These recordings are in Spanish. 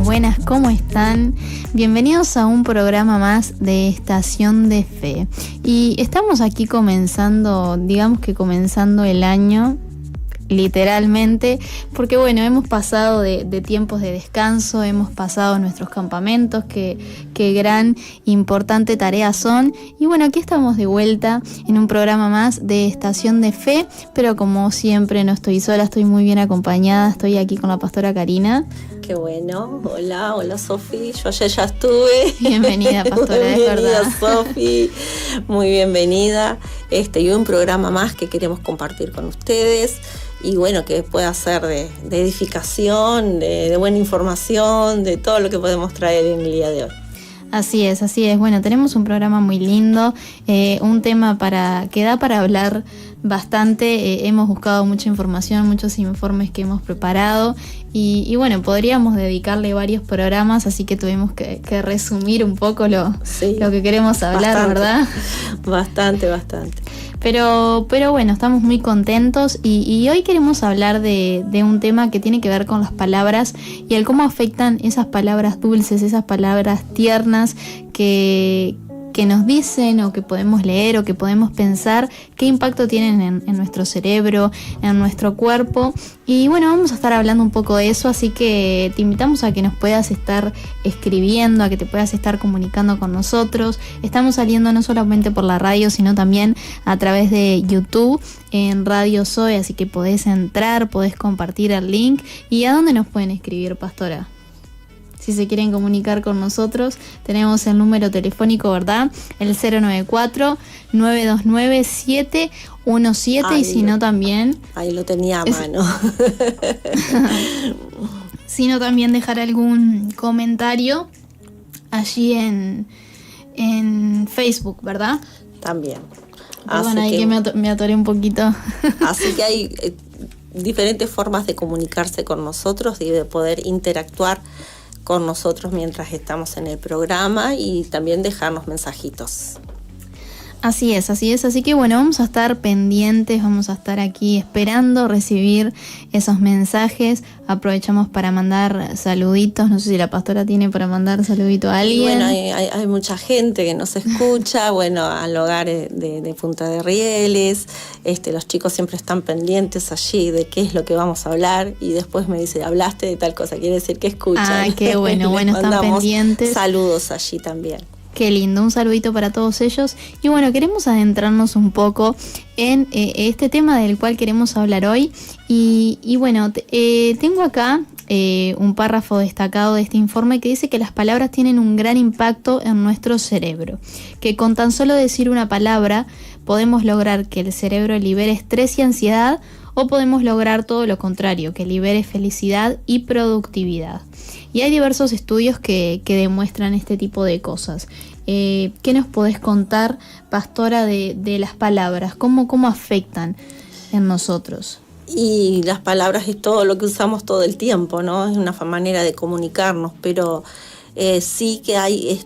Buenas, ¿cómo están? Bienvenidos a un programa más de Estación de Fe. Y estamos aquí comenzando el año, literalmente, porque bueno, hemos pasado de tiempos de descanso, hemos pasado nuestros campamentos, que gran, importante tarea son. Y bueno, aquí estamos de vuelta en un programa más de Estación de Fe, pero como siempre no estoy sola, estoy muy bien acompañada, estoy aquí con la pastora Karina. Qué bueno, hola Sofi, yo ayer ya estuve. Bienvenida, pastora, bienvenida, es verdad. Sofi, muy bienvenida. Y un programa más que queremos compartir con ustedes. Y bueno, que pueda ser de edificación, de buena información, de todo lo que podemos traer en el día de hoy. Así es. Bueno, tenemos un programa muy lindo, un tema que da para hablar bastante. Hemos buscado mucha información, muchos informes que hemos preparado y bueno, podríamos dedicarle varios programas, así que tuvimos que resumir un poco lo que queremos hablar, bastante. ¿verdad? Bastante. Pero bueno, estamos muy contentos y hoy queremos hablar de un tema que tiene que ver con las palabras y el cómo afectan esas palabras dulces, esas palabras tiernas que nos dicen o que podemos leer o que podemos pensar, qué impacto tienen en nuestro cerebro, en nuestro cuerpo. Y bueno, vamos a estar hablando un poco de eso, así que te invitamos a que nos puedas estar escribiendo, a que te puedas estar comunicando con nosotros. Estamos saliendo no solamente por la radio, sino también a través de YouTube en Radio Zoe, así que podés entrar, podés compartir el link. ¿Y a dónde nos pueden escribir, pastora? Si se quieren comunicar con nosotros, tenemos el número telefónico, ¿verdad? El 094-929-717 y si no también... Ahí lo tenía a mano. Si no también dejar algún comentario allí en Facebook, ¿verdad? También. Perdón, ahí que me atoré un poquito. Así que hay diferentes formas de comunicarse con nosotros y de poder interactuar con nosotros mientras estamos en el programa y también dejarnos mensajitos. Así es, así que bueno, vamos a estar pendientes, vamos a estar aquí esperando recibir esos mensajes. Aprovechamos para mandar saluditos, no sé si la pastora tiene para mandar saludito a alguien. Y bueno, hay mucha gente que nos escucha, bueno, al hogar de Punta de Rieles, los chicos siempre están pendientes allí de qué es lo que vamos a hablar y después me dice, hablaste de tal cosa, quiere decir que escuchan. Ah, qué bueno, están pendientes. Saludos allí también. Qué lindo, un saludito para todos ellos. Y bueno, queremos adentrarnos un poco en este tema del cual queremos hablar hoy. Y bueno, tengo acá un párrafo destacado de este informe que dice que las palabras tienen un gran impacto en nuestro cerebro. Que con tan solo decir una palabra podemos lograr que el cerebro libere estrés y ansiedad, o podemos lograr todo lo contrario, que libere felicidad y productividad. Y hay diversos estudios que demuestran este tipo de cosas. ¿Qué nos podés contar, pastora, de las palabras? ¿Cómo afectan en nosotros? Y las palabras es todo lo que usamos todo el tiempo, ¿no? Es una manera de comunicarnos, pero sí que hay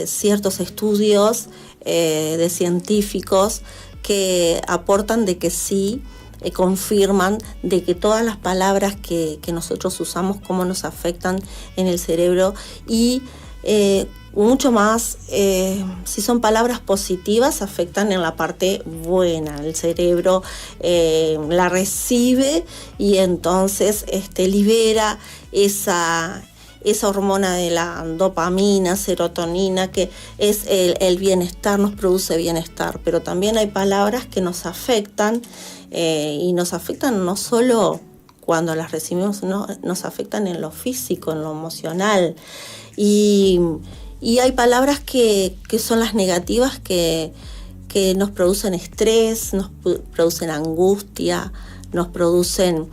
ciertos estudios de científicos que aportan de que sí, confirman de que todas las palabras que nosotros usamos, cómo nos afectan en el cerebro y mucho más, si son palabras positivas, afectan en la parte buena. El cerebro la recibe y entonces libera esa hormona de la dopamina, serotonina, que es el bienestar, nos produce bienestar. Pero también hay palabras que nos afectan y nos afectan no solo cuando las recibimos, no, nos afectan en lo físico, en lo emocional. Y hay palabras que son las negativas que nos producen estrés, nos producen angustia, nos producen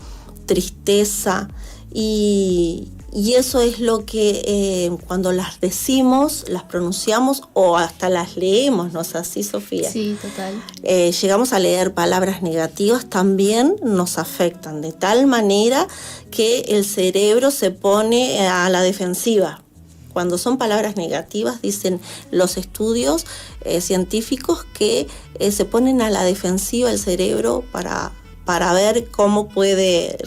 tristeza y eso es lo que cuando las decimos, las pronunciamos o hasta las leemos, ¿no es así, Sofía? Sí, total. Llegamos a leer palabras negativas, también nos afectan de tal manera que el cerebro se pone a la defensiva cuando son palabras negativas, dicen los estudios científicos que se ponen a la defensiva el cerebro para ver cómo puede,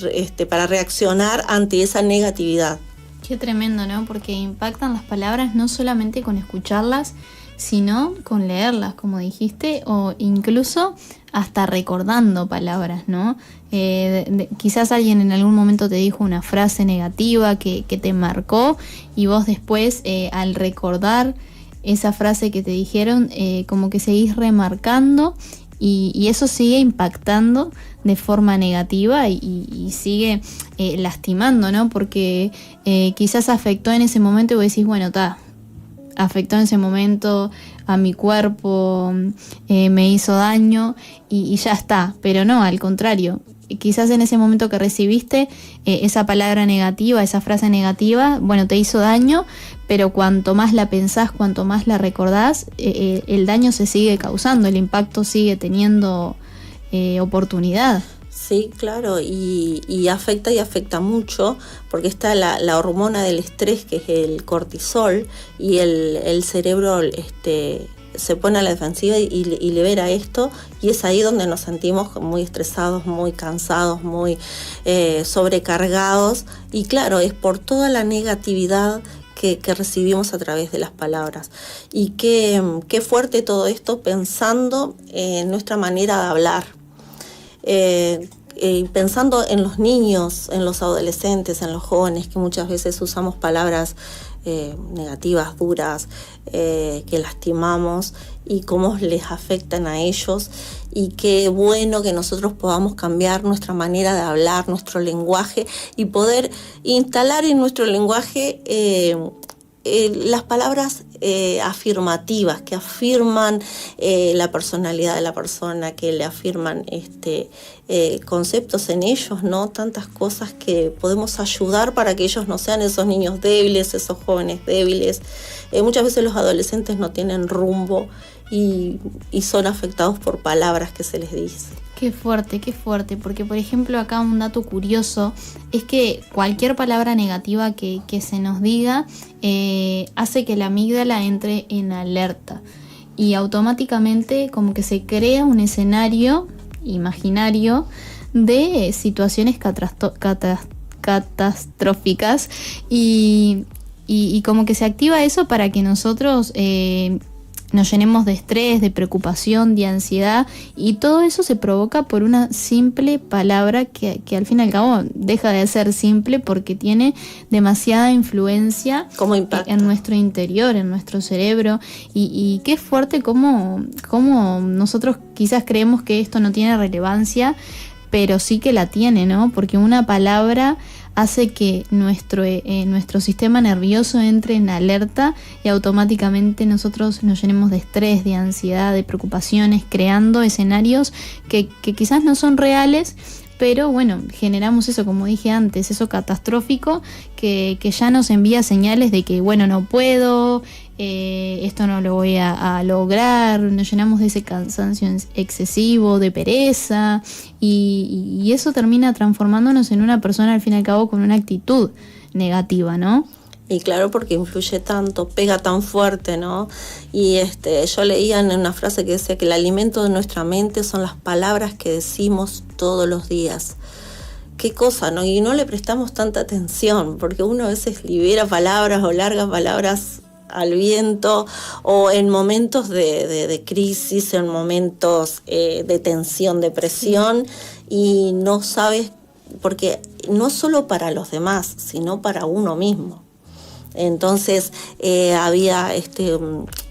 para reaccionar ante esa negatividad. Qué tremendo, ¿no? Porque impactan las palabras no solamente con escucharlas, sino con leerlas, como dijiste, o incluso hasta recordando palabras, ¿no? Quizás alguien en algún momento te dijo una frase negativa que te marcó y vos después, al recordar esa frase que te dijeron, como que seguís remarcando y eso sigue impactando de forma negativa y sigue lastimando, ¿no? Porque quizás afectó en ese momento y vos decís, bueno, afectó en ese momento a mi cuerpo, me hizo daño y ya está, pero no, al contrario, quizás en ese momento que recibiste esa palabra negativa, esa frase negativa, bueno, te hizo daño, pero cuanto más la pensás, cuanto más la recordás, el daño se sigue causando, el impacto sigue teniendo oportunidad. Sí, claro, y afecta mucho, porque está la hormona del estrés, que es el cortisol, y el cerebro se pone a la defensiva y libera esto, y es ahí donde nos sentimos muy estresados, muy cansados, muy sobrecargados, y claro, es por toda la negatividad que recibimos a través de las palabras. Y qué fuerte todo esto pensando en nuestra manera de hablar. Pensando en los niños, en los adolescentes, en los jóvenes, que muchas veces usamos palabras negativas, duras, que lastimamos, y cómo les afectan a ellos, y qué bueno que nosotros podamos cambiar nuestra manera de hablar, nuestro lenguaje, y poder instalar en nuestro lenguaje las palabras afirmativas, que afirman la personalidad de la persona, que le afirman conceptos en ellos, ¿no? Tantas cosas que podemos ayudar para que ellos no sean esos niños débiles, esos jóvenes débiles. Muchas veces los adolescentes no tienen rumbo y son afectados por palabras que se les dice. Qué fuerte, porque por ejemplo acá un dato curioso es que cualquier palabra negativa que se nos diga hace que la amígdala entre en alerta y automáticamente como que se crea un escenario imaginario de situaciones catastróficas y como que se activa eso para que nosotros nos llenemos de estrés, de preocupación, de ansiedad, y todo eso se provoca por una simple palabra que al fin y al cabo deja de ser simple porque tiene demasiada influencia en nuestro interior, en nuestro cerebro, y qué fuerte cómo nosotros quizás creemos que esto no tiene relevancia, pero sí que la tiene, ¿no? Porque una palabra hace que nuestro sistema nervioso entre en alerta y automáticamente nosotros nos llenemos de estrés, de ansiedad, de preocupaciones, creando escenarios que quizás no son reales, pero bueno, generamos eso, como dije antes, eso catastrófico que ya nos envía señales de que, bueno, no puedo, esto no lo voy a lograr, nos llenamos de ese cansancio excesivo, de pereza, y eso termina transformándonos en una persona al fin y al cabo con una actitud negativa, ¿no? Y claro, porque influye tanto, pega tan fuerte, ¿no? Y yo leía en una frase que decía que el alimento de nuestra mente son las palabras que decimos todos los días. Qué cosa, ¿no? Y no le prestamos tanta atención, porque uno a veces libera palabras o larga palabras al viento, o en momentos de crisis, en momentos de tensión, de presión, y no sabes, porque no solo para los demás, sino para uno mismo. Entonces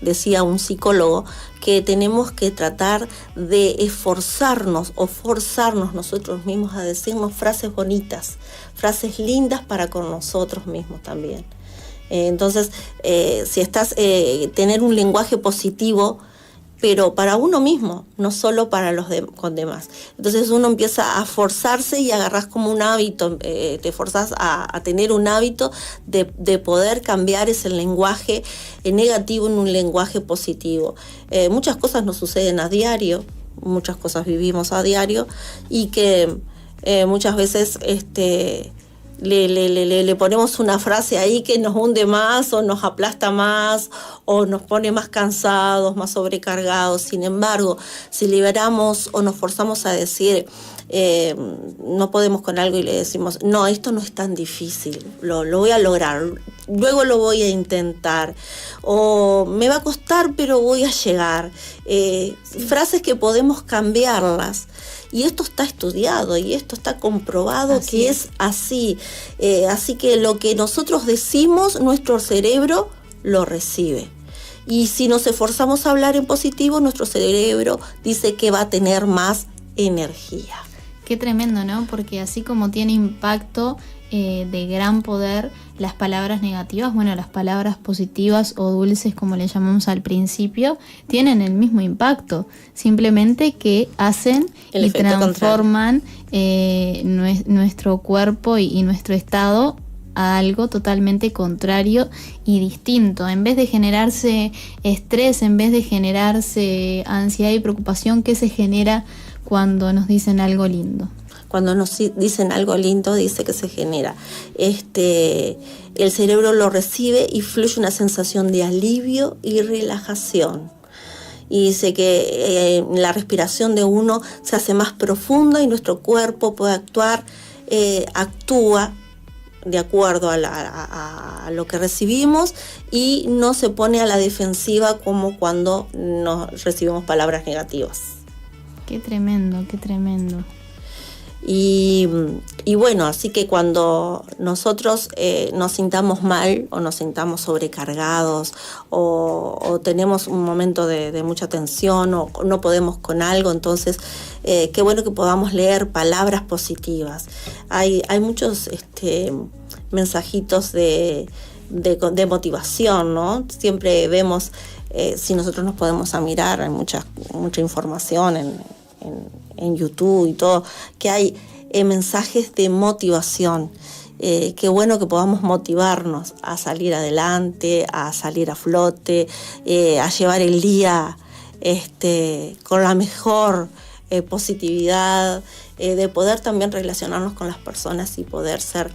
decía un psicólogo que tenemos que tratar de esforzarnos o forzarnos nosotros mismos a decirnos frases bonitas, frases lindas para con nosotros mismos también. Entonces, si estás, tener un lenguaje positivo, pero para uno mismo, no solo para los demás. Entonces uno empieza a forzarse y agarrás como un hábito, te forzás a tener un hábito de poder cambiar ese lenguaje negativo en un lenguaje positivo. Muchas cosas nos suceden a diario, muchas cosas vivimos a diario, y que muchas veces le ponemos una frase ahí que nos hunde más o nos aplasta más o nos pone más cansados, más sobrecargados. Sin embargo, si liberamos o nos forzamos a decir no podemos con algo y le decimos, no, esto no es tan difícil, lo voy a lograr, luego lo voy a intentar, o me va a costar pero voy a llegar. Frases que podemos cambiarlas. Y esto está estudiado y esto está comprobado así que es así. Así que lo que nosotros decimos, nuestro cerebro lo recibe. Y si nos esforzamos a hablar en positivo, nuestro cerebro dice que va a tener más energía. Qué tremendo, ¿no? Porque así como tiene impacto de gran poder las palabras negativas, bueno, las palabras positivas o dulces, como le llamamos al principio, tienen el mismo impacto, simplemente que hacen y transforman nuestro cuerpo y nuestro estado a algo totalmente contrario y distinto. En vez de generarse estrés, en vez de generarse ansiedad y preocupación, ¿qué se genera cuando nos dicen algo lindo? Cuando nos dicen algo lindo, dice que se genera. El cerebro lo recibe y fluye una sensación de alivio y relajación. Y dice que la respiración de uno se hace más profunda y nuestro cuerpo puede actúa de acuerdo a lo que recibimos y no se pone a la defensiva como cuando nos recibimos palabras negativas. Qué tremendo, qué tremendo. Y bueno, así que cuando nosotros nos sintamos mal o nos sintamos sobrecargados o tenemos un momento de mucha tensión o no podemos con algo, entonces qué bueno que podamos leer palabras positivas. Hay muchos mensajitos de motivación, ¿no? Siempre vemos, si nosotros nos podemos mirar, hay mucha información en YouTube y todo, que hay mensajes de motivación. Qué bueno que podamos motivarnos a salir adelante, a salir a flote, a llevar el día con la mejor positividad, de poder también relacionarnos con las personas y poder ser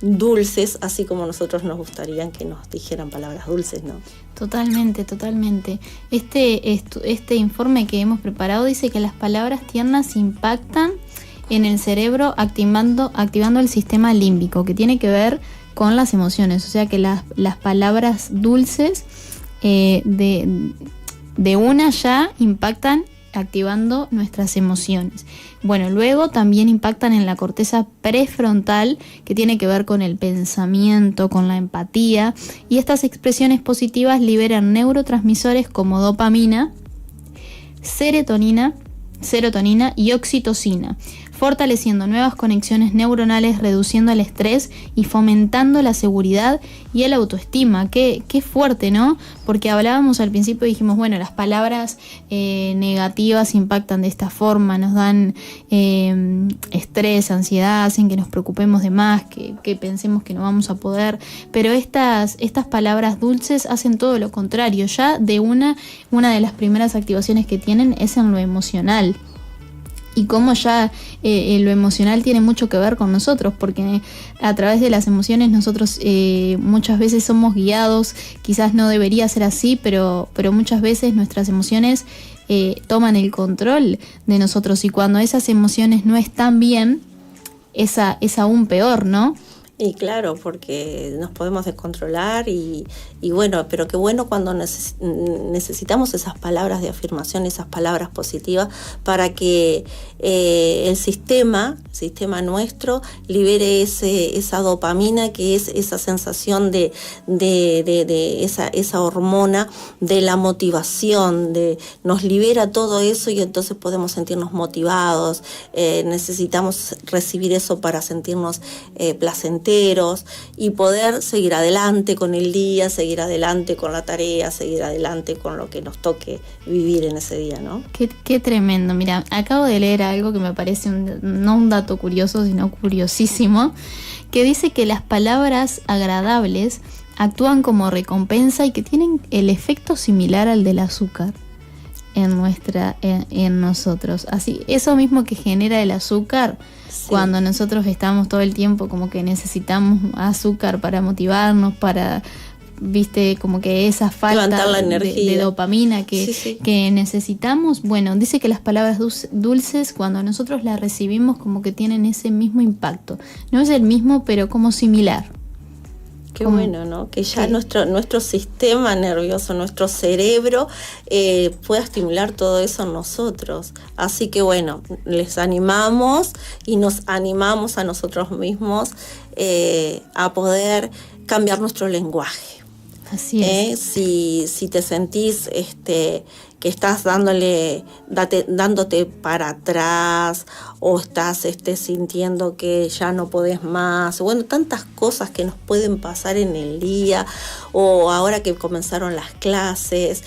dulces, así como nosotros nos gustaría que nos dijeran palabras dulces, ¿no? Totalmente, totalmente. Este informe que hemos preparado dice que las palabras tiernas impactan en el cerebro activando el sistema límbico, que tiene que ver con las emociones. O sea que las palabras dulces de una ya impactan activando nuestras emociones. Bueno, luego también impactan en la corteza prefrontal, que tiene que ver con el pensamiento, con la empatía, y estas expresiones positivas liberan neurotransmisores como dopamina, serotonina y oxitocina, fortaleciendo nuevas conexiones neuronales, reduciendo el estrés y fomentando la seguridad y el autoestima. Qué fuerte, ¿no? Porque hablábamos al principio y dijimos, bueno, las palabras negativas impactan de esta forma, nos dan estrés, ansiedad, hacen que nos preocupemos de más, que pensemos que no vamos a poder, pero estas palabras dulces hacen todo lo contrario. Ya de una de las primeras activaciones que tienen es en lo emocional. Y cómo ya lo emocional tiene mucho que ver con nosotros, porque a través de las emociones nosotros muchas veces somos guiados, quizás no debería ser así, pero muchas veces nuestras emociones toman el control de nosotros, y cuando esas emociones no están bien, es aún peor, ¿no? Y claro, porque nos podemos descontrolar y bueno, pero qué bueno cuando necesitamos esas palabras de afirmación, esas palabras positivas para que el sistema nuestro libere esa dopamina, que es esa sensación de esa hormona de la motivación, nos libera todo eso y entonces podemos sentirnos motivados. Necesitamos recibir eso para sentirnos placenteros y poder seguir adelante con el día, seguir adelante con la tarea, seguir adelante con lo que nos toque vivir en ese día, ¿no? Qué tremendo. Mira, acabo de leer algo que me parece no un dato curioso, sino curiosísimo, que dice que las palabras agradables actúan como recompensa y que tienen el efecto similar al del azúcar. en nosotros. Así, eso mismo que genera el azúcar, sí. Cuando nosotros estamos todo el tiempo como que necesitamos azúcar para motivarnos, para, viste, como que esa falta de dopamina que necesitamos. Bueno, dice que las palabras dulces, cuando nosotros las recibimos, como que tienen ese mismo impacto. No es el mismo, pero como similar. Qué bueno, ¿no? Que ya nuestro sistema nervioso, nuestro cerebro pueda estimular todo eso en nosotros. Así que bueno, les animamos y nos animamos a nosotros mismos a poder cambiar nuestro lenguaje. Así es. Si te sentís que estás dándote para atrás o estás sintiendo que ya no podés más, bueno, tantas cosas que nos pueden pasar en el día, o ahora que comenzaron las clases,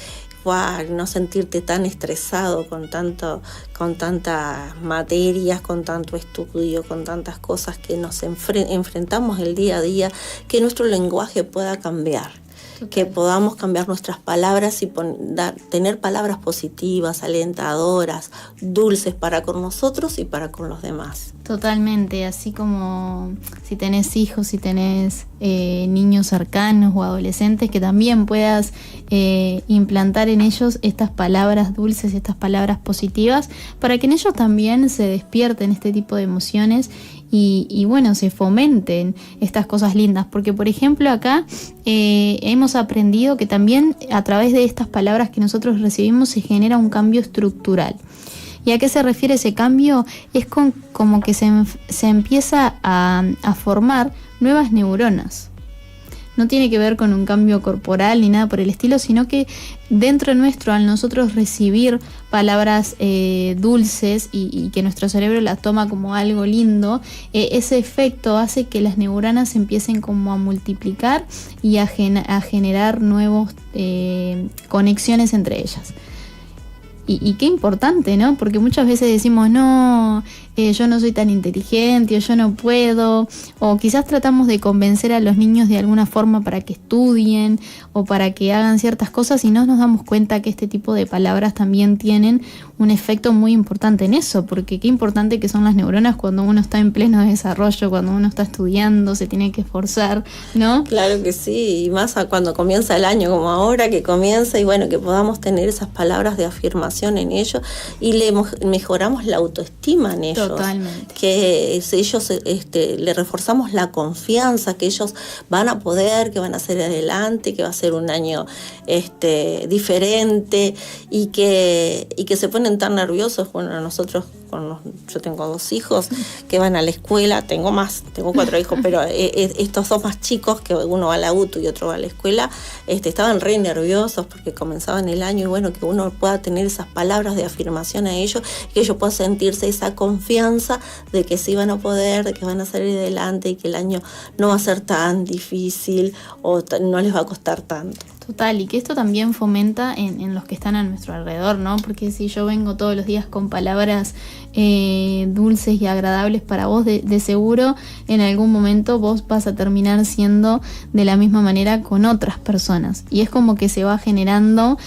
no sentirte tan estresado con tantas materias, con tanto estudio, con tantas cosas que nos enfrentamos el día a día, que nuestro lenguaje pueda cambiar. Que podamos cambiar nuestras palabras y tener palabras positivas, alentadoras, dulces para con nosotros y para con los demás. Totalmente, así como si tenés hijos, si tenés niños cercanos o adolescentes, que también puedas implantar en ellos estas palabras dulces, estas palabras positivas, para que en ellos también se despierten este tipo de emociones y bueno, se fomenten estas cosas lindas, porque por ejemplo acá hemos aprendido que también a través de estas palabras que nosotros recibimos se genera un cambio estructural. ¿Y a qué se refiere ese cambio? Es como que se empieza a formar nuevas neuronas. No tiene que ver con un cambio corporal ni nada por el estilo, sino que dentro nuestro, al nosotros recibir palabras dulces y que nuestro cerebro las toma como algo lindo, ese efecto hace que las neuronas empiecen como a multiplicar y a generar nuevas conexiones entre ellas. Y qué importante, ¿no? Porque muchas veces decimos, no, yo no soy tan inteligente, o yo no puedo, o quizás tratamos de convencer a los niños de alguna forma para que estudien o para que hagan ciertas cosas y no nos damos cuenta que este tipo de palabras también tienen un efecto muy importante en eso, porque qué importante que son las neuronas cuando uno está en pleno desarrollo, cuando uno está estudiando, se tiene que esforzar, ¿no? Claro que sí, y más cuando comienza el año como ahora que comienza, y bueno, que podamos tener esas palabras de afirmación en ellos y le mejoramos la autoestima en ellos. Totalmente. Que ellos le reforzamos la confianza, que ellos van a poder, que van a salir adelante, que va a ser un año diferente y que se ponen tan nerviosos. Bueno, nosotros, yo tengo 2 hijos que van a la escuela, tengo 4 hijos, pero estos 2 más chicos, que uno va a la UTU y otro va a la escuela, estaban re nerviosos porque comenzaban el año y bueno, que uno pueda tener esas palabras de afirmación a ellos, que ellos puedan sentirse esa confianza de que sí van a poder, de que van a salir adelante y que el año no va a ser tan difícil o no les va a costar tanto. Total, y que esto también fomenta en los que están a nuestro alrededor, ¿no? Porque si yo vengo todos los días con palabras dulces y agradables para vos, de seguro en algún momento vos vas a terminar siendo de la misma manera con otras personas. Y es como que se va generando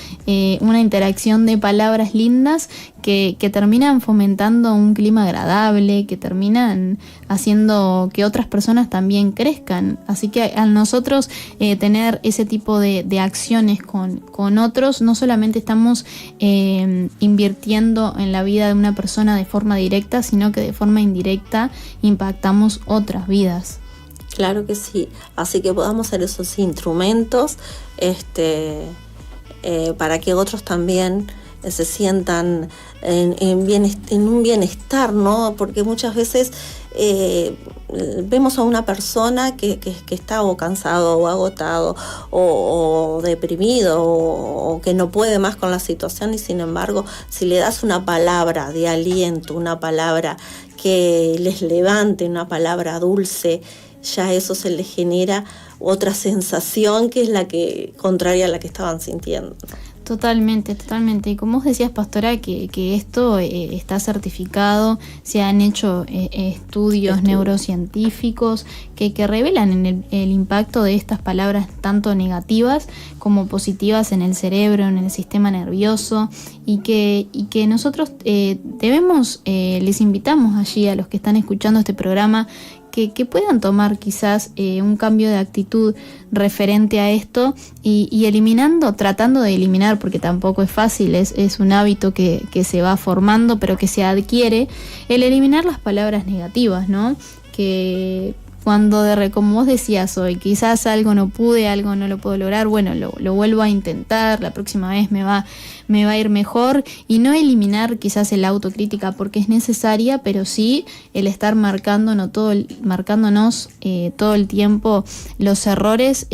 una interacción de palabras lindas que terminan fomentando un clima agradable, que terminan haciendo que otras personas también crezcan. Así que al nosotros tener ese tipo de acciones con otros, no solamente estamos invirtiendo en la vida de una persona de forma directa, sino que de forma indirecta impactamos otras vidas. Claro que sí, así que podamos ser esos instrumentos para que otros también se sientan en un bienestar, ¿no? Porque muchas veces vemos a una persona que está o cansado o agotado o deprimido o que no puede más con la situación, y sin embargo si le das una palabra de aliento, una palabra que les levante, una palabra dulce, ya eso se les genera otra sensación que es la que contraria a la que estaban sintiendo. Totalmente, totalmente. Y como vos decías, pastora, que esto está certificado, se han hecho estudios neurocientíficos que revelan el impacto de estas palabras tanto negativas como positivas en el cerebro, en el sistema nervioso, y que nosotros debemos, les invitamos allí a los que están escuchando este programa, que puedan tomar quizás un cambio de actitud referente a esto y tratando de eliminar, porque tampoco es fácil, es un hábito que se va formando, pero que se adquiere, el eliminar las palabras negativas, ¿no? Que cuando como vos decías hoy, quizás algo no pude, algo no lo puedo lograr, bueno, lo vuelvo a intentar, la próxima vez me va a ir mejor, y no eliminar quizás la autocrítica porque es necesaria, pero sí el estar marcándonos todo el tiempo los errores,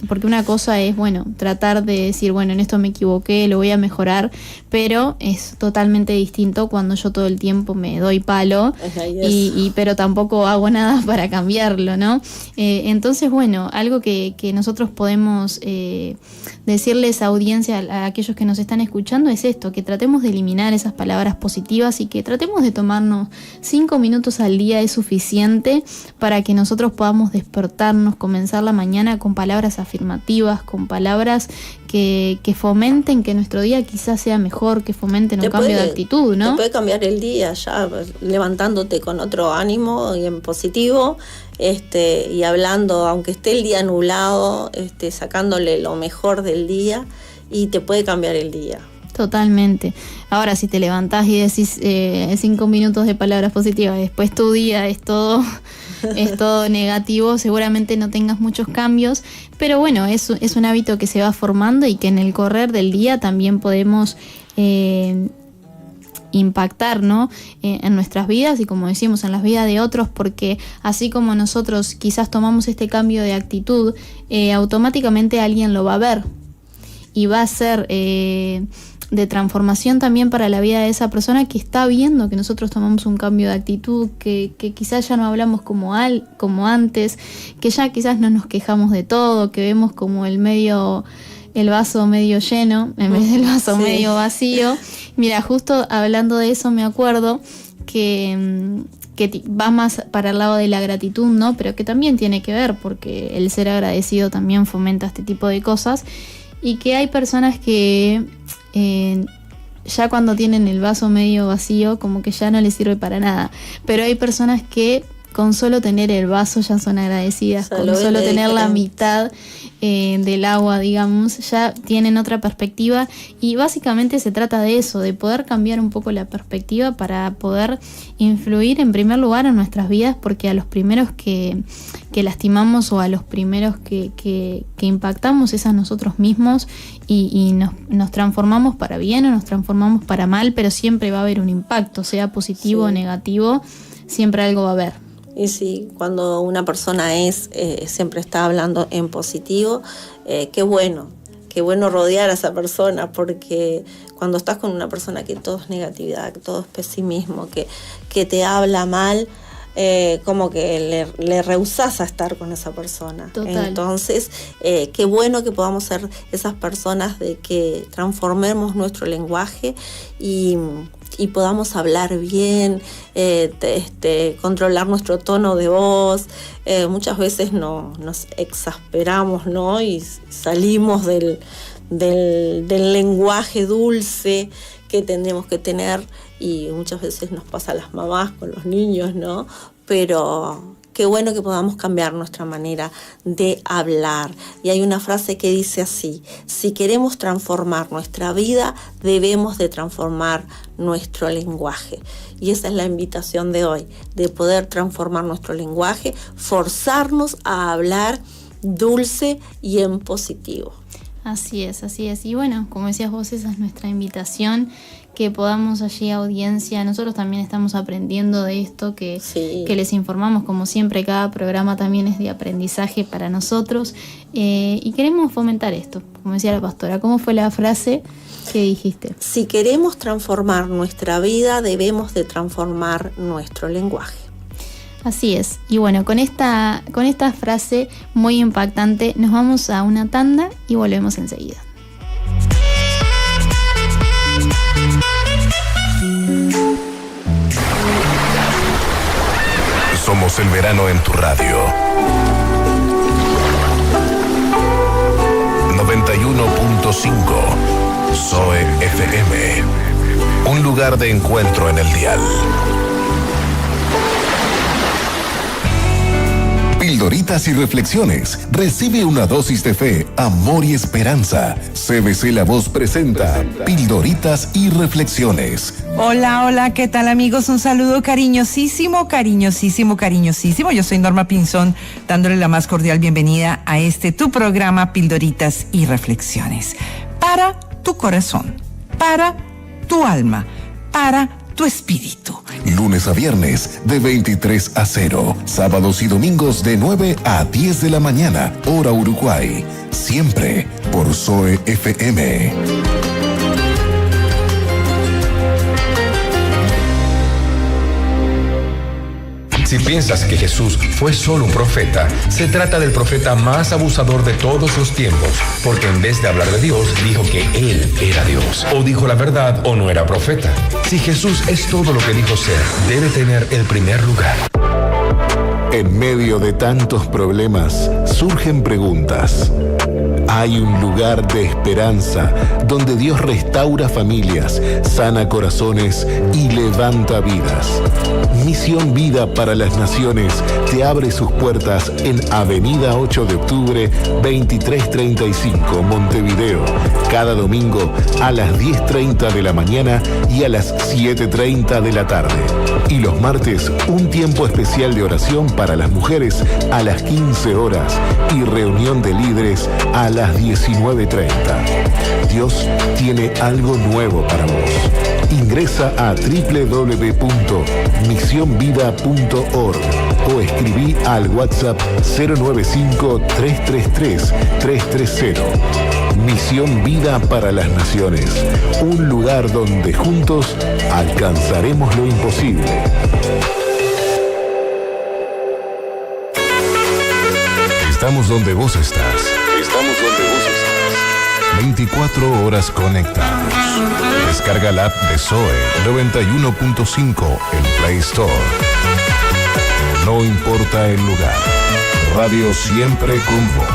porque una cosa es, bueno, tratar de decir, bueno, en esto me equivoqué, lo voy a mejorar, pero es totalmente distinto cuando yo todo el tiempo me doy palo pero tampoco hago nada para cambiarlo, ¿no? Entonces, bueno, algo que nosotros podemos decirles a audiencia, a aquellos que nos están escuchando, es esto, que tratemos de eliminar esas palabras positivas y que tratemos de tomarnos 5 minutos al día. Es suficiente para que nosotros podamos despertarnos, comenzar la mañana con palabras afirmativas, con palabras que fomenten que nuestro día quizás sea mejor, que fomenten un cambio de actitud, ¿no? Te puede cambiar el día ya levantándote con otro ánimo y en positivo, y hablando, aunque esté el día nublado, sacándole lo mejor del día, y te puede cambiar el día. Totalmente. Ahora, si te levantás y decís 5 minutos de palabras positivas y después tu día es todo negativo, seguramente no tengas muchos cambios, pero bueno, es un hábito que se va formando y que en el correr del día también podemos impactar, ¿no? En nuestras vidas y, como decimos, en las vidas de otros, porque así como nosotros quizás tomamos este cambio de actitud, automáticamente alguien lo va a ver y va a ser de transformación también para la vida de esa persona que está viendo que nosotros tomamos un cambio de actitud, que quizás ya no hablamos como antes, que ya quizás no nos quejamos de todo, que vemos como el vaso medio lleno en vez del vaso medio vacío. Mira, justo hablando de eso me acuerdo que va más para el lado de la gratitud, ¿no? Pero que también tiene que ver, porque el ser agradecido también fomenta este tipo de cosas, y que hay personas que ya cuando tienen el vaso medio vacío como que ya no les sirve para nada, pero hay personas que con solo tener el vaso ya son agradecidas, con solo tener la mitad del agua, digamos, ya tienen otra perspectiva, y básicamente se trata de eso, de poder cambiar un poco la perspectiva para poder influir en primer lugar en nuestras vidas, porque a los primeros que lastimamos o a los primeros que impactamos es a nosotros mismos, y nos transformamos para bien o nos transformamos para mal, pero siempre va a haber un impacto, sea positivo o negativo, siempre algo va a haber. Y sí, cuando una persona siempre está hablando en positivo, qué bueno rodear a esa persona, porque cuando estás con una persona que todo es negatividad, que todo es pesimismo, que te habla mal, como que le rehusás a estar con esa persona. Total. Entonces, qué bueno que podamos ser esas personas de que transformemos nuestro lenguaje y podamos hablar bien, controlar nuestro tono de voz. Muchas veces nos exasperamos, ¿no? Y salimos del lenguaje dulce que tenemos que tener, y muchas veces nos pasa a las mamás con los niños, ¿no? Pero qué bueno que podamos cambiar nuestra manera de hablar. Y hay una frase que dice así: si queremos transformar nuestra vida, debemos de transformar nuestro lenguaje. Y esa es la invitación de hoy, de poder transformar nuestro lenguaje, forzarnos a hablar dulce y en positivo. Así es. Y bueno, como decías vos, esa es nuestra invitación, que podamos allí, audiencia. Nosotros también estamos aprendiendo de esto, que les informamos, como siempre, cada programa también es de aprendizaje para nosotros, y queremos fomentar esto, como decía la pastora. ¿Cómo fue la frase que dijiste? Si queremos transformar nuestra vida, debemos de transformar nuestro lenguaje. Así es. Y bueno, con esta frase muy impactante nos vamos a una tanda y volvemos enseguida. Somos el verano en tu radio. 91.5 Zoe FM. Un lugar de encuentro en el dial. Pildoritas y reflexiones. Recibe una dosis de fe, amor y esperanza. CBC La Voz presenta Pildoritas y reflexiones. Hola, hola, ¿qué tal, amigos? Un saludo cariñosísimo. Yo soy Norma Pinzón, dándole la más cordial bienvenida a tu programa Pildoritas y reflexiones. Para tu corazón, para tu alma, para tu espíritu. Lunes a viernes de 23 a 0. Sábados y domingos de 9 a 10 de la mañana, hora Uruguay. Siempre por Zoe FM. Si piensas que Jesús fue solo un profeta, se trata del profeta más abusador de todos los tiempos, porque en vez de hablar de Dios, dijo que Él era Dios. O dijo la verdad o no era profeta. Si Jesús es todo lo que dijo ser, debe tener el primer lugar. En medio de tantos problemas, surgen preguntas. Hay un lugar de esperanza donde Dios restaura familias, sana corazones y levanta vidas. Misión Vida para las Naciones te abre sus puertas en Avenida 8 de Octubre, 2335, Montevideo, cada domingo a las 10:30 de la mañana y a las 7:30 de la tarde. Y los martes, un tiempo especial de oración para las mujeres a las 15 horas y reunión de líderes a las 19:30. Dios tiene algo nuevo para vos. Ingresa a www.misionvida.org o escribí al WhatsApp 095-333-330. Misión Vida para las Naciones. Un lugar donde juntos alcanzaremos lo imposible. Estamos donde vos estás. 24 horas conectados. Descarga la app de Zoe 91.5 en Play Store. No importa el lugar. Radio siempre con vos.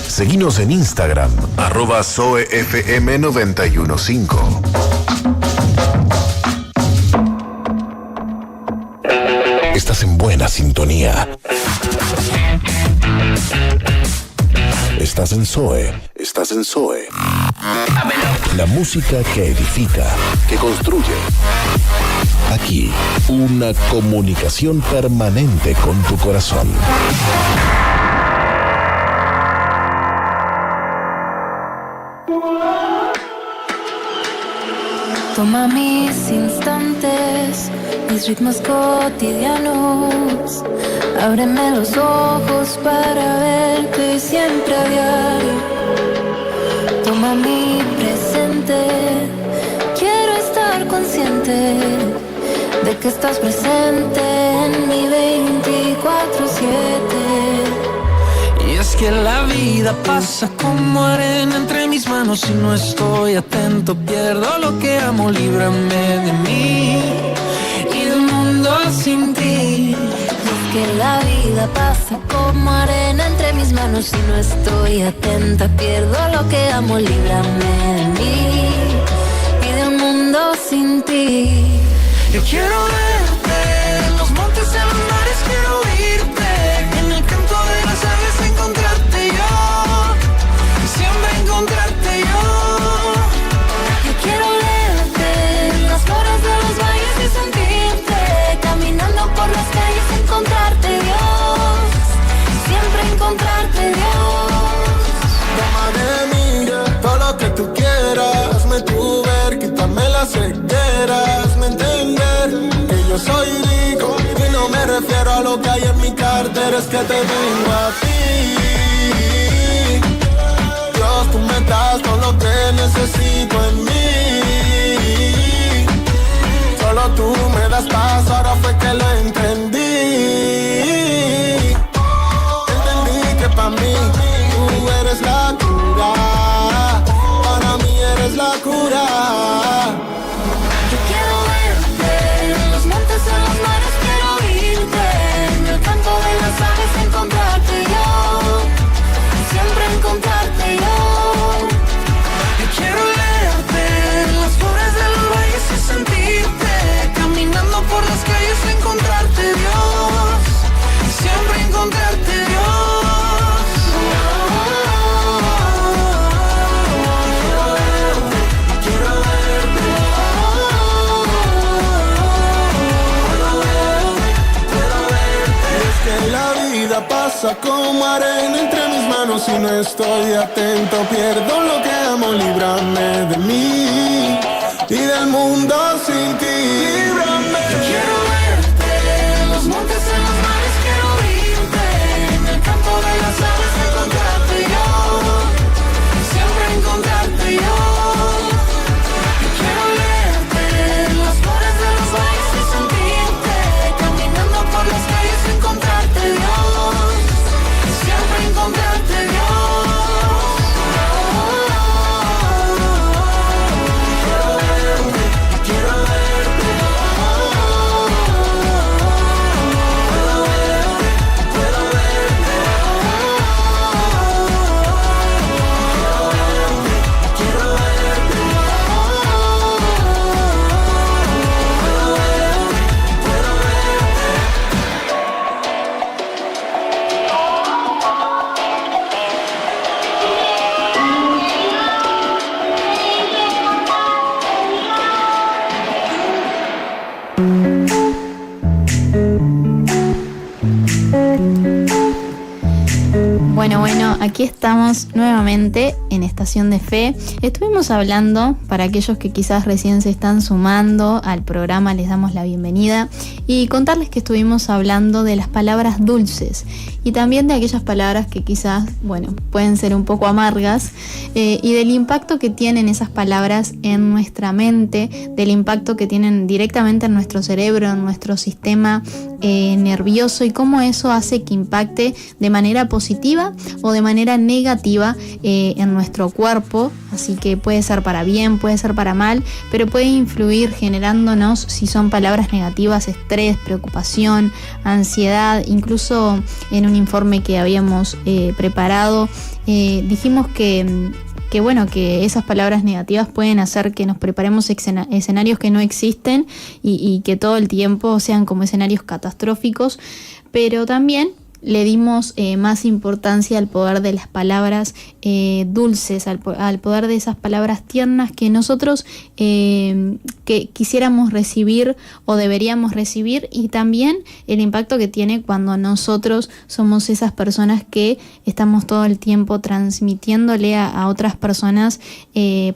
Seguinos en Instagram, @ZoeFM915. Estás en buena sintonía. Estás en Zoe. La música que edifica, que construye. Aquí, una comunicación permanente con tu corazón. Toma mis instantes, mis ritmos cotidianos. Ábreme los ojos para verte siempre a diario. Toma mi presente, quiero estar consciente de que estás presente en mi 24/7. Y es que la vida pasa como arena entre mis manos. Si no estoy atento, pierdo lo que amo. Líbrame de mí y del mundo sin ti. Y es que la vida pasa como arena entre mis manos. Si no estoy atenta, pierdo lo que amo. Líbrame de mí y del mundo sin ti. Yo quiero verte en los montes, en los mares, quiero oírte. En el canto de las aves encontrarte yo, siempre encontrarte yo. Yo quiero leerte en las flores de los valles y sentirte. Caminando por las calles, encontrarte Dios, siempre encontrarte Dios. Toma de mí todo lo que tú quieras. Hazme tu ver, quítame las cegueras. Me entender que yo soy rico y no me refiero a lo que hay en mi cartera. Es que te tengo a ti. Dios, tú me das todo lo que necesito en mí. Solo tú me das paz, ahora fue que lo entendí. Entendí que pa' para mí. Tú eres la cura, para mí eres la cura. Yo quiero verte en los montes, en los mares, quiero oírte en el canto de las aves, encontrarte yo, siempre encontrarte yo. Yo quiero leerte en las flores de los valles y sentirte caminando por las calles, encontrarte Dios, siempre encontrarte Dios. Pasa como arena entre mis manos y no estoy atento. Pierdo lo que amo, líbrame de mí y del mundo sin ti. Líbrame. Yo quiero verte en los montes, en los mares, quiero oírte en el canto de las aves, encontrarte yo, siempre encontrarte yo. Yo quiero leerte en las flores de los valles y sentirte caminando por las calles, encontrarte Dios, encontrarte Dios. Quiero verte, puedo verte, quiero verte, puedo Bueno, aquí estamos nuevamente en Estación de Fe. Estuvimos hablando, para aquellos que quizás recién se están sumando al programa, les damos la bienvenida y contarles que estuvimos hablando de las palabras dulces y también de aquellas palabras que quizás, bueno, pueden ser un poco amargas, y del impacto que tienen esas palabras en nuestra mente, del impacto que tienen directamente en nuestro cerebro, en nuestro sistema nervioso, y cómo eso hace que impacte de manera positiva o de manera negativa en nuestro cuerpo. Así que puede ser para bien, puede ser para mal, pero puede influir generándonos, si son palabras negativas, estrés, preocupación, ansiedad. Incluso en un informe que habíamos preparado, dijimos que esas palabras negativas pueden hacer que nos preparemos escenarios que no existen y que todo el tiempo sean como escenarios catastróficos, pero también le dimos más importancia al poder de las palabras dulces, al poder de esas palabras tiernas que nosotros que quisiéramos recibir o deberíamos recibir, y también el impacto que tiene cuando nosotros somos esas personas que estamos todo el tiempo transmitiéndole a otras personas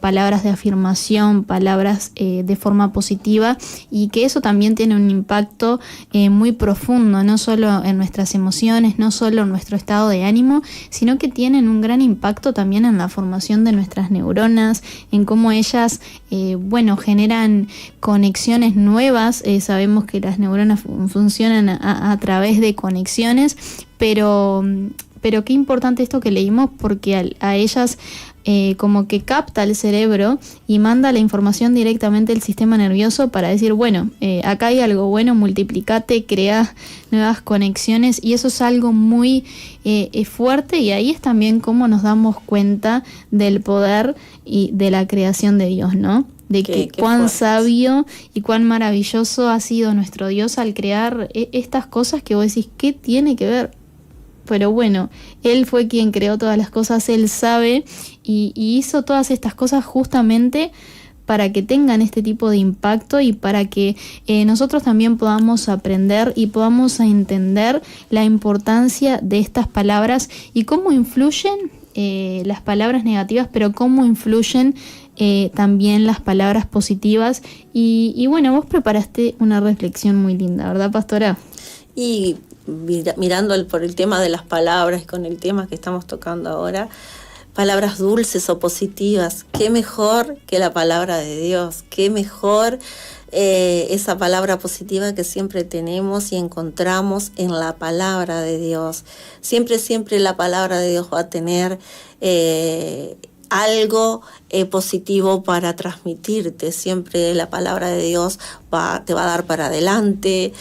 palabras de afirmación, palabras de forma positiva, y que eso también tiene un impacto muy profundo, no solo en nuestras emociones, no solo en nuestro estado de ánimo, sino que tienen un gran impacto también en la formación de nuestras neuronas, en cómo ellas generan conexiones nuevas. Sabemos que las neuronas funcionan a través de conexiones, pero qué importante esto que leímos, porque a ellas como que capta el cerebro y manda la información directamente al sistema nervioso para decir, bueno, acá hay algo bueno, multiplicate, crea nuevas conexiones, y eso es algo muy fuerte, y ahí es también cómo nos damos cuenta del poder y de la creación de Dios, ¿no? De que cuán sabio y cuán maravilloso ha sido nuestro Dios al crear estas cosas que vos decís, ¿qué tiene que ver? Pero bueno, Él fue quien creó todas las cosas, Él sabe, y hizo todas estas cosas justamente para que tengan este tipo de impacto, y para que nosotros también podamos aprender y podamos entender la importancia de estas palabras y cómo influyen las palabras negativas, pero cómo influyen también las palabras positivas. Y bueno, vos preparaste una reflexión muy linda, ¿verdad, pastora? Y mirando por el tema de las palabras y con el tema que estamos tocando ahora, palabras dulces o positivas, qué mejor que la palabra de Dios, qué mejor esa palabra positiva que siempre tenemos y encontramos en la palabra de Dios. Siempre la palabra de Dios va a tener algo positivo para transmitirte. Siempre la palabra de Dios te va a dar para adelante,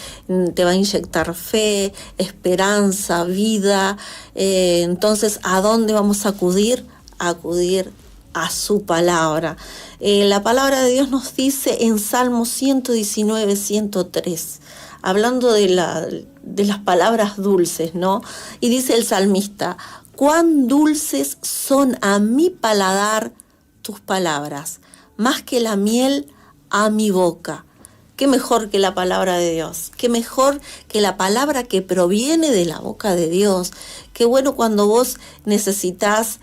te va a inyectar fe, esperanza, vida. Entonces, ¿a dónde vamos a acudir? Acudir a su palabra. La palabra de Dios nos dice en Salmo 119, 103, hablando de las palabras dulces, ¿no? Y dice el salmista: cuán dulces son a mi paladar tus palabras, más que la miel a mi boca. Qué mejor que la palabra de Dios, qué mejor que la palabra que proviene de la boca de Dios. Qué bueno cuando vos necesitas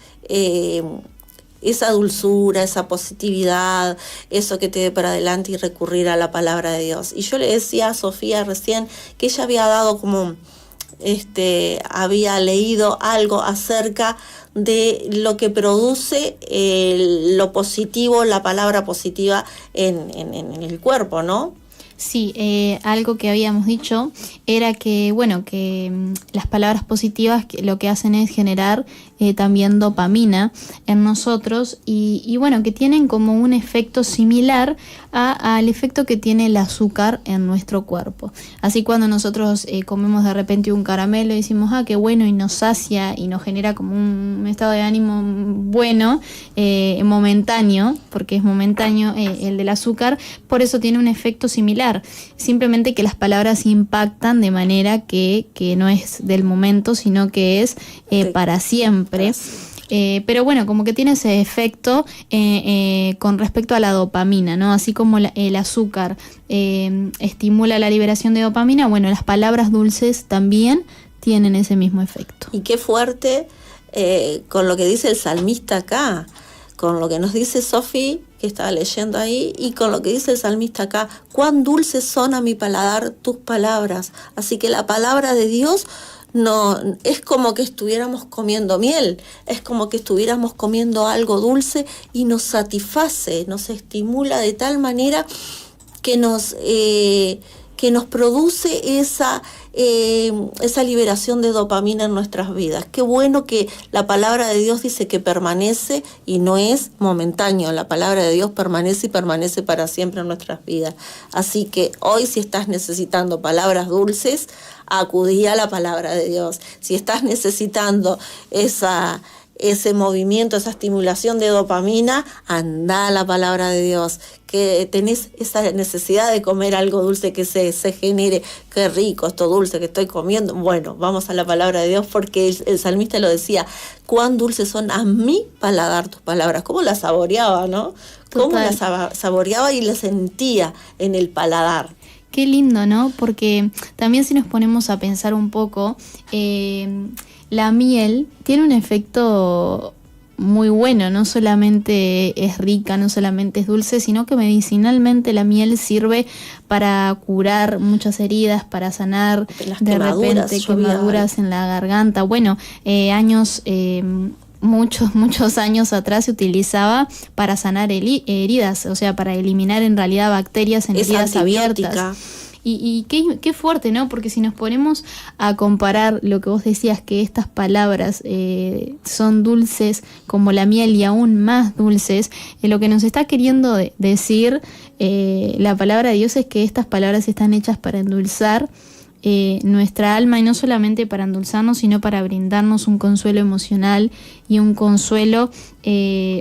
esa dulzura, esa positividad, eso que te dé para adelante y recurrir a la palabra de Dios. Y yo le decía a Sofía recién que ella había dado como, había leído algo acerca de lo que produce lo positivo, la palabra positiva en el cuerpo, ¿no? Sí, algo que habíamos dicho era que, bueno, que las palabras positivas lo que hacen es generar también dopamina en nosotros y bueno, que tienen como un efecto similar al efecto que tiene el azúcar en nuestro cuerpo. Así cuando nosotros comemos de repente un caramelo y decimos, qué bueno, y nos sacia y nos genera como un estado de ánimo bueno, momentáneo, porque es momentáneo el del azúcar, por eso tiene un efecto similar. Simplemente que las palabras impactan de manera que no es del momento, sino que es para siempre. Pero bueno, como que tiene ese efecto con respecto a la dopamina, ¿no? Así como el azúcar estimula la liberación de dopamina, bueno, las palabras dulces también tienen ese mismo efecto. Y qué fuerte con lo que dice el salmista acá, con lo que nos dice Sofi, que estaba leyendo ahí, y con lo que dice el salmista acá: cuán dulces son a mi paladar tus palabras. Así que la palabra de Dios no es como que estuviéramos comiendo miel, es como que estuviéramos comiendo algo dulce y nos satisface, nos estimula de tal manera que nos produce esa liberación de dopamina en nuestras vidas. Qué bueno que la palabra de Dios dice que permanece y no es momentáneo. La palabra de Dios permanece y permanece para siempre en nuestras vidas. Así que hoy, si estás necesitando palabras dulces, acudí a la palabra de Dios. Si estás necesitando ese movimiento, esa estimulación de dopamina, anda a la palabra de Dios. Que tenés esa necesidad de comer algo dulce, que se genere, qué rico esto dulce que estoy comiendo. Bueno, vamos a la palabra de Dios, porque el salmista lo decía: cuán dulces son a mi paladar tus palabras. Cómo la saboreaba, ¿no? Cómo la saboreaba y la sentía en el paladar. Qué lindo, ¿no? Porque también, si nos ponemos a pensar un poco, la miel tiene un efecto muy bueno. No solamente es rica, no solamente es dulce, sino que medicinalmente la miel sirve para curar muchas heridas, para sanar de repente quemaduras en la garganta. Bueno, muchos años atrás se utilizaba para sanar heridas, o sea, para eliminar en realidad bacterias en heridas abiertas. Y qué fuerte, ¿no? Porque si nos ponemos a comparar lo que vos decías, que estas palabras son dulces como la miel y aún más dulces, lo que nos está queriendo decir la palabra de Dios es que estas palabras están hechas para endulzar nuestra alma, y no solamente para endulzarnos, sino para brindarnos un consuelo emocional y un consuelo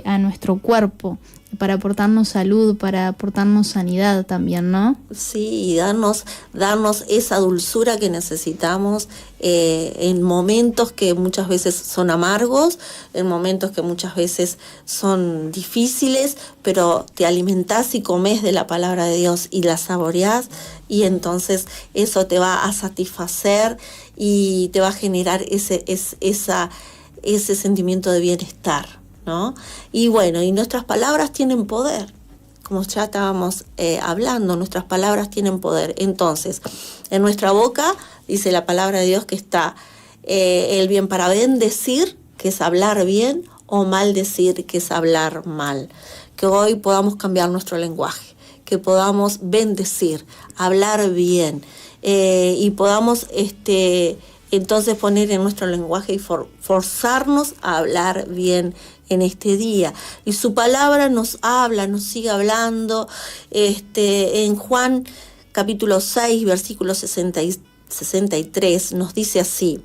a nuestro cuerpo, para aportarnos salud, para aportarnos sanidad también, ¿no? Sí, y darnos esa dulzura que necesitamos en momentos que muchas veces son amargos, en momentos que muchas veces son difíciles, pero te alimentás y comés de la palabra de Dios y la saboreás, y entonces eso te va a satisfacer y te va a generar ese sentimiento de bienestar, ¿no? Y bueno, y nuestras palabras tienen poder, como ya estábamos hablando, nuestras palabras tienen poder. Entonces, en nuestra boca dice la palabra de Dios que está el bien para bendecir, que es hablar bien, o maldecir, que es hablar mal. Que hoy podamos cambiar nuestro lenguaje, que podamos bendecir, hablar bien, y podamos entonces poner en nuestro lenguaje y forzarnos a hablar bien en este día. Y su palabra nos habla, nos sigue hablando. En Juan capítulo 6, versículo 63, nos dice así,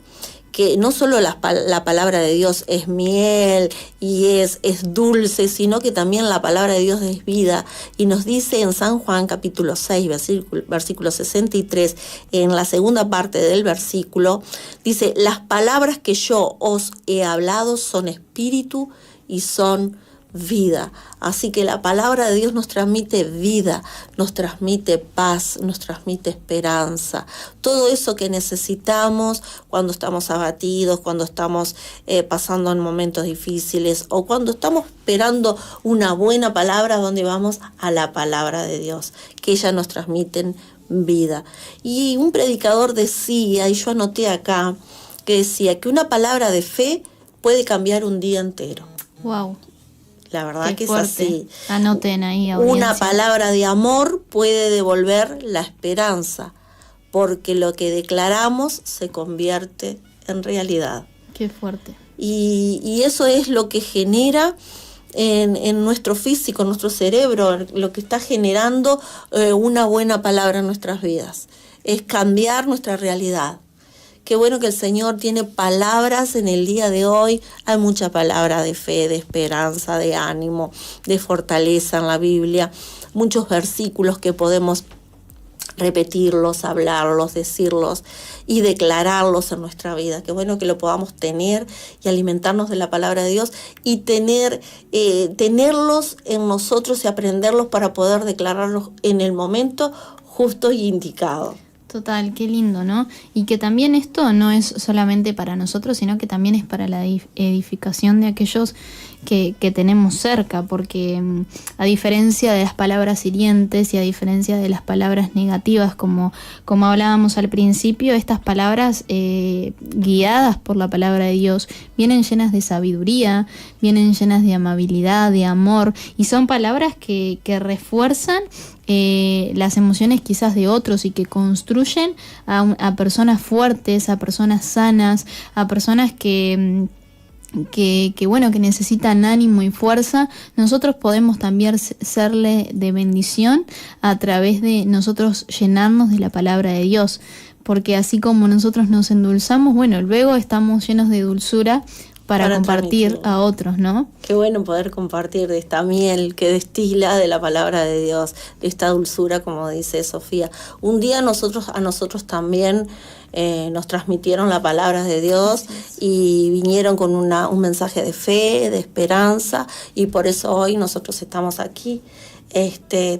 que no solo la palabra de Dios es miel y es dulce, sino que también la palabra de Dios es vida. Y nos dice en San Juan capítulo 6, versículo 63, en la segunda parte del versículo, dice, las palabras que yo os he hablado son espíritu y son vida. Así que la palabra de Dios nos transmite vida, nos transmite paz, nos transmite esperanza. Todo eso que necesitamos cuando estamos abatidos, cuando estamos pasando en momentos difíciles o cuando estamos esperando una buena palabra, donde vamos a la palabra de Dios, que ella nos transmiten vida. Y un predicador decía, y yo anoté acá, que decía que una palabra de fe puede cambiar un día entero. Wow. La verdad Qué que fuerte. es así. Anoten ahí, audiencia. Una palabra de amor puede devolver la esperanza, porque lo que declaramos se convierte en realidad. Qué fuerte. Y eso es lo que genera en nuestro físico, en nuestro cerebro, lo que está generando una buena palabra en nuestras vidas. Es cambiar nuestra realidad. Qué bueno que el Señor tiene palabras en el día de hoy. Hay mucha palabra de fe, de esperanza, de ánimo, de fortaleza en la Biblia. Muchos versículos que podemos repetirlos, hablarlos, decirlos y declararlos en nuestra vida. Qué bueno que lo podamos tener y alimentarnos de la palabra de Dios y tenerlos en nosotros y aprenderlos para poder declararlos en el momento justo y indicado. Total, qué lindo, ¿no? Y que también esto no es solamente para nosotros, sino que también es para la edificación de aquellos que tenemos cerca, porque a diferencia de las palabras hirientes y a diferencia de las palabras negativas, como hablábamos al principio, estas palabras guiadas por la palabra de Dios vienen llenas de sabiduría, vienen llenas de amabilidad, de amor, y son palabras que refuerzan las emociones quizás de otros y que construyen a personas fuertes, a personas sanas, a personas que necesitan ánimo y fuerza. Nosotros podemos también serle de bendición a través de nosotros llenarnos de la palabra de Dios, porque así como nosotros nos endulzamos, luego estamos llenos de dulzura para compartir a otros, ¿no? Qué bueno poder compartir de esta miel que destila de la palabra de Dios, de esta dulzura, como dice Sofía. Un día a nosotros también nos transmitieron la palabra de Dios y vinieron con un mensaje de fe, de esperanza, y por eso hoy nosotros estamos aquí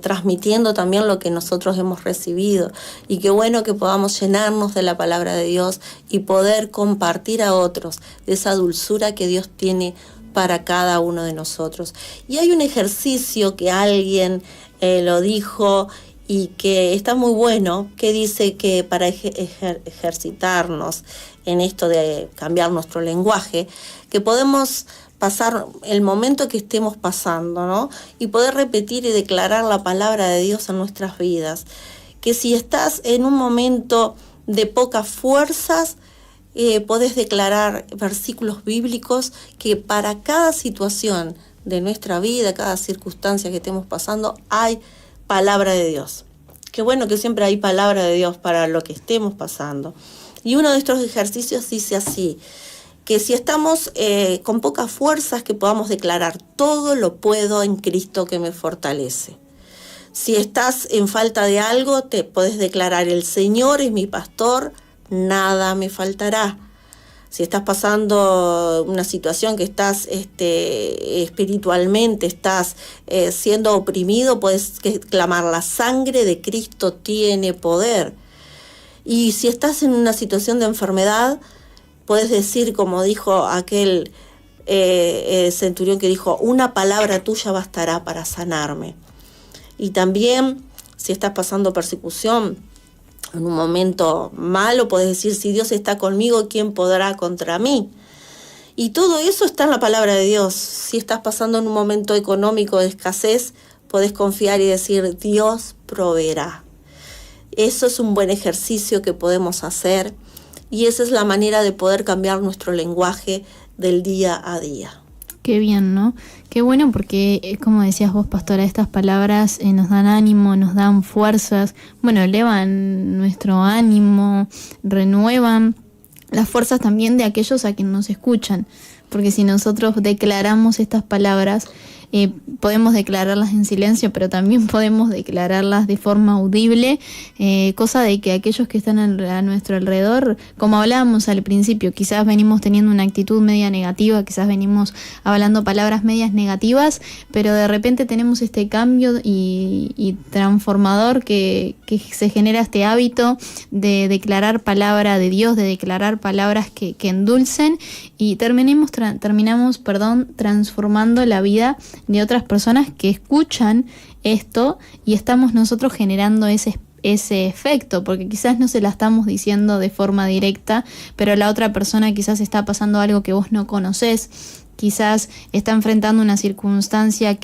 transmitiendo también lo que nosotros hemos recibido. Y qué bueno que podamos llenarnos de la palabra de Dios y poder compartir a otros de esa dulzura que Dios tiene para cada uno de nosotros. Y hay un ejercicio que alguien lo dijo y que está muy bueno, que dice que para ejercitarnos en esto de cambiar nuestro lenguaje, que podemos pasar el momento que estemos pasando, ¿no? Y poder repetir y declarar la palabra de Dios en nuestras vidas. Que si estás en un momento de pocas fuerzas, podés declarar versículos bíblicos que para cada situación de nuestra vida, cada circunstancia que estemos pasando, hay palabra de Dios. Qué bueno que siempre hay palabra de Dios para lo que estemos pasando. Y uno de estos ejercicios dice así, que si estamos con pocas fuerzas, que podamos declarar: todo lo puedo en Cristo que me fortalece. Si estás en falta de algo, te podés declarar: el Señor es mi pastor, nada me faltará. Si estás pasando una situación que estás espiritualmente, estás siendo oprimido, puedes clamar: la sangre de Cristo tiene poder. Y si estás en una situación de enfermedad, puedes decir, como dijo aquel centurión que dijo: una palabra tuya bastará para sanarme. Y también, si estás pasando persecución, en un momento malo, puedes decir: si Dios está conmigo, ¿quién podrá contra mí? Y todo eso está en la palabra de Dios. Si estás pasando en un momento económico de escasez, podés confiar y decir, Dios proveerá. Eso es un buen ejercicio que podemos hacer y esa es la manera de poder cambiar nuestro lenguaje del día a día. Qué bien, ¿no? Qué bueno porque, como decías vos, pastora, estas palabras nos dan ánimo, nos dan fuerzas, bueno, elevan nuestro ánimo, renuevan las fuerzas también de aquellos a quienes nos escuchan, porque si nosotros declaramos estas palabras, podemos declararlas en silencio, pero también podemos declararlas de forma audible, cosa de que aquellos que están a nuestro alrededor, como hablábamos al principio, quizás venimos teniendo una actitud media negativa, quizás venimos hablando palabras medias negativas, pero de repente tenemos este cambio y transformador que se genera este hábito de declarar palabra de Dios, de declarar palabras que endulcen, y terminamos transformando la vida de otras personas que escuchan esto, y estamos nosotros generando ese efecto, porque quizás no se la estamos diciendo de forma directa, pero la otra persona quizás está pasando algo que vos no conocés, quizás está enfrentando una circunstancia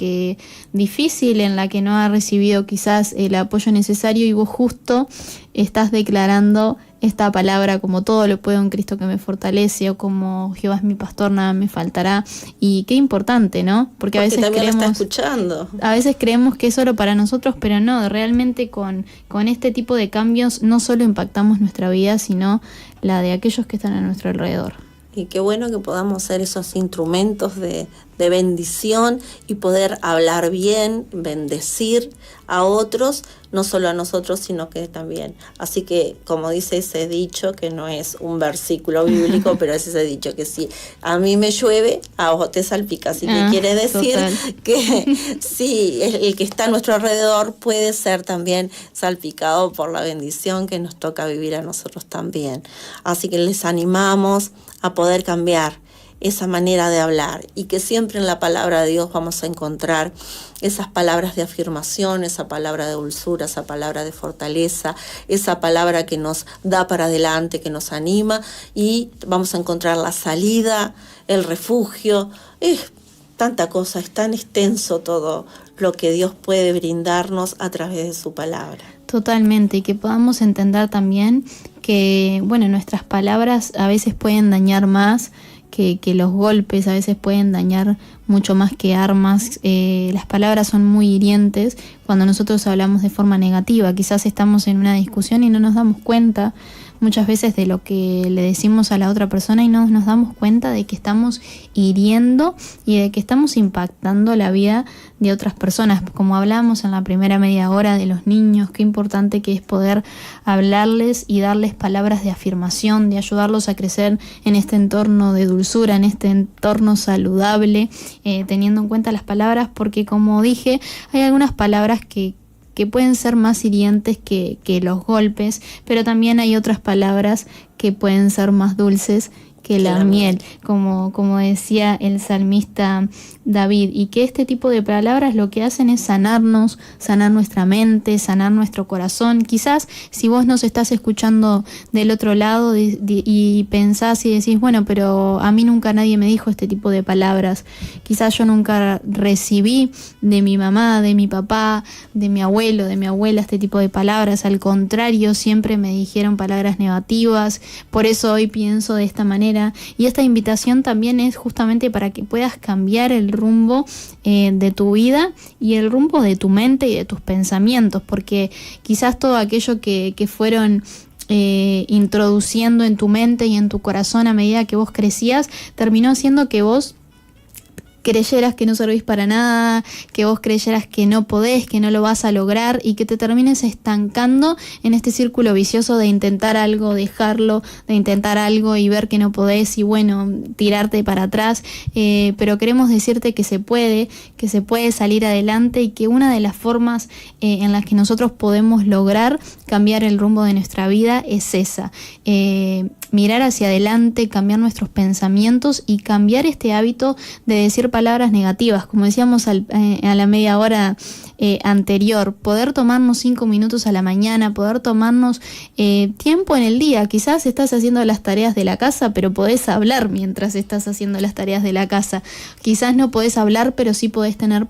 difícil en la que no ha recibido quizás el apoyo necesario, y vos justo estás declarando esta palabra como todo lo puedo en Cristo que me fortalece, o como Jehová es mi pastor, nada me faltará. Y qué importante, ¿no? Porque a veces también creemos, está escuchando. A veces creemos que es solo para nosotros, pero no, realmente con este tipo de cambios no solo impactamos nuestra vida, sino la de aquellos que están a nuestro alrededor. Y qué bueno que podamos ser esos instrumentos de bendición y poder hablar bien, bendecir a otros, no solo a nosotros, sino que también. Así que, como dice ese dicho, que no es un versículo bíblico, pero es ese dicho que si a mí me llueve, a vos te salpica. Así que quiere decir que sí, el que está a nuestro alrededor puede ser también salpicado por la bendición que nos toca vivir a nosotros también. Así que les animamos a poder cambiar esa manera de hablar, y que siempre en la palabra de Dios vamos a encontrar esas palabras de afirmación, esa palabra de dulzura, esa palabra de fortaleza, esa palabra que nos da para adelante, que nos anima, y vamos a encontrar la salida, el refugio. Es tanta cosa, es tan extenso todo lo que Dios puede brindarnos a través de su palabra. Totalmente, y que podamos entender también que, bueno, nuestras palabras a veces pueden dañar más que los golpes, a veces pueden dañar mucho más que armas. Las palabras son muy hirientes cuando nosotros hablamos de forma negativa. Quizás estamos en una discusión y no nos damos cuenta muchas veces de lo que le decimos a la otra persona, y no nos damos cuenta de que estamos hiriendo y de que estamos impactando la vida de otras personas. Como hablamos en la primera media hora de los niños, qué importante que es poder hablarles y darles palabras de afirmación, de ayudarlos a crecer en este entorno de dulzura, en este entorno saludable, teniendo en cuenta las palabras, porque como dije, hay algunas palabras que pueden ser más hirientes que los golpes, pero también hay otras palabras que pueden ser más dulces que la miel, como decía el salmista David, y que este tipo de palabras lo que hacen es sanarnos, sanar nuestra mente, sanar nuestro corazón. Quizás si vos nos estás escuchando del otro lado y pensás y decís, bueno, pero a mí nunca nadie me dijo este tipo de palabras, quizás yo nunca recibí de mi mamá, de mi papá, de mi abuelo, de mi abuela este tipo de palabras, al contrario, siempre me dijeron palabras negativas, por eso hoy pienso de esta manera. Y esta invitación también es justamente para que puedas cambiar el rumbo de tu vida y el rumbo de tu mente y de tus pensamientos, porque quizás todo aquello que fueron introduciendo en tu mente y en tu corazón a medida que vos crecías, terminó haciendo que vos creyeras que no servís para nada, que vos creyeras que no podés, que no lo vas a lograr, y que te termines estancando en este círculo vicioso de intentar algo, dejarlo, de intentar algo y ver que no podés y bueno, tirarte para atrás, pero queremos decirte que se puede salir adelante, y que una de las formas en las que nosotros podemos lograr cambiar el rumbo de nuestra vida es esa, mirar hacia adelante, cambiar nuestros pensamientos y cambiar este hábito de decir palabras negativas, como decíamos a la media hora anterior, poder tomarnos 5 minutos a la mañana, poder tomarnos tiempo en el día. Quizás estás haciendo las tareas de la casa, pero podés hablar mientras estás haciendo las tareas de la casa. Quizás no podés hablar, pero sí podés tener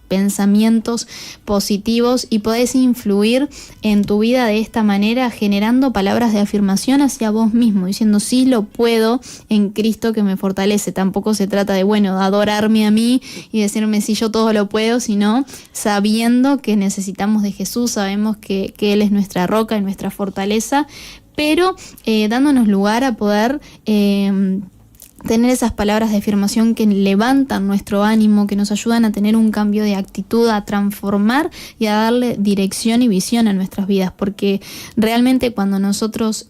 pensamientos positivos y podés influir en tu vida de esta manera, generando palabras de afirmación hacia vos mismo, diciendo sí lo puedo en Cristo que me fortalece. Tampoco se trata de, adorarme a mí y decirme sí yo todo lo puedo, sino sabiendo que necesitamos de Jesús, sabemos que Él es nuestra roca y nuestra fortaleza, pero dándonos lugar a poder tener esas palabras de afirmación que levantan nuestro ánimo, que nos ayudan a tener un cambio de actitud, a transformar y a darle dirección y visión a nuestras vidas, porque realmente cuando nosotros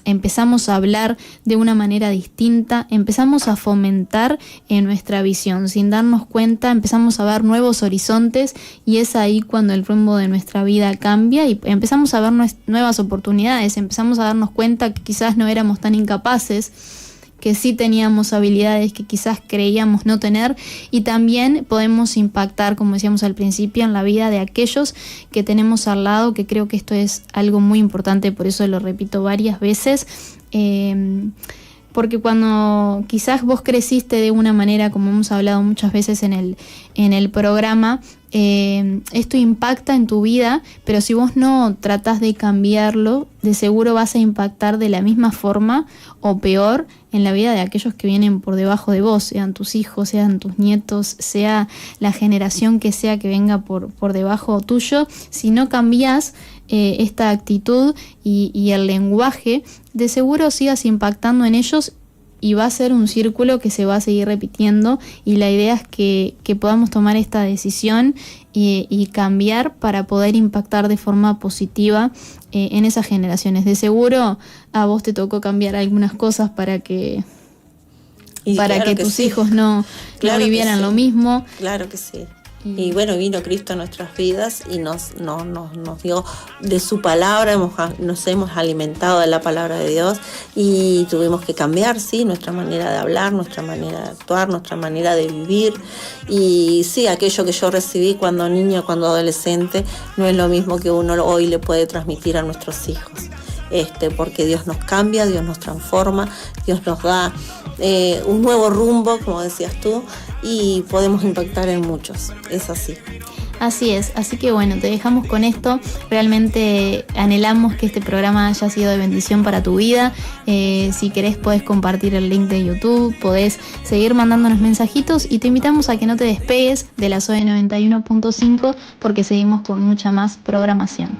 empezamos a hablar de una manera distinta, empezamos a fomentar nuestra visión. Sin darnos cuenta, empezamos a ver nuevos horizontes y es ahí cuando el rumbo de nuestra vida cambia y empezamos a ver nuevas oportunidades, empezamos a darnos cuenta que quizás no éramos tan incapaces, que sí teníamos habilidades que quizás creíamos no tener, y también podemos impactar, como decíamos al principio, en la vida de aquellos que tenemos al lado, que creo que esto es algo muy importante, por eso lo repito varias veces, porque cuando quizás vos creciste de una manera, como hemos hablado muchas veces en el programa, esto impacta en tu vida, pero si vos no tratás de cambiarlo, de seguro vas a impactar de la misma forma o peor en la vida de aquellos que vienen por debajo de vos, sean tus hijos, sean tus nietos, sea la generación que sea que venga por debajo tuyo. Si no cambias esta actitud y el lenguaje, de seguro sigas impactando en ellos y va a ser un círculo que se va a seguir repitiendo, y la idea es que podamos tomar esta decisión y cambiar para poder impactar de forma positiva en esas generaciones. De seguro a vos te tocó cambiar algunas cosas para que tus sí. hijos no vivieran lo mismo. Claro que sí. Y bueno, vino Cristo a nuestras vidas y nos dio de su palabra, nos hemos alimentado de la palabra de Dios y tuvimos que cambiar, sí, nuestra manera de hablar, nuestra manera de actuar, nuestra manera de vivir. Y sí, aquello que yo recibí cuando niña, cuando adolescente, no es lo mismo que uno hoy le puede transmitir a nuestros hijos. Porque Dios nos cambia, Dios nos transforma, Dios nos da un nuevo rumbo, como decías tú, y podemos impactar en muchos. Es así. Así es, así que bueno, te dejamos con esto. Realmente anhelamos que este programa haya sido de bendición para tu vida. Si querés podés compartir el link de YouTube, podés seguir mandándonos mensajitos y te invitamos a que no te despegues de la Zoe 91.5 porque seguimos con mucha más programación.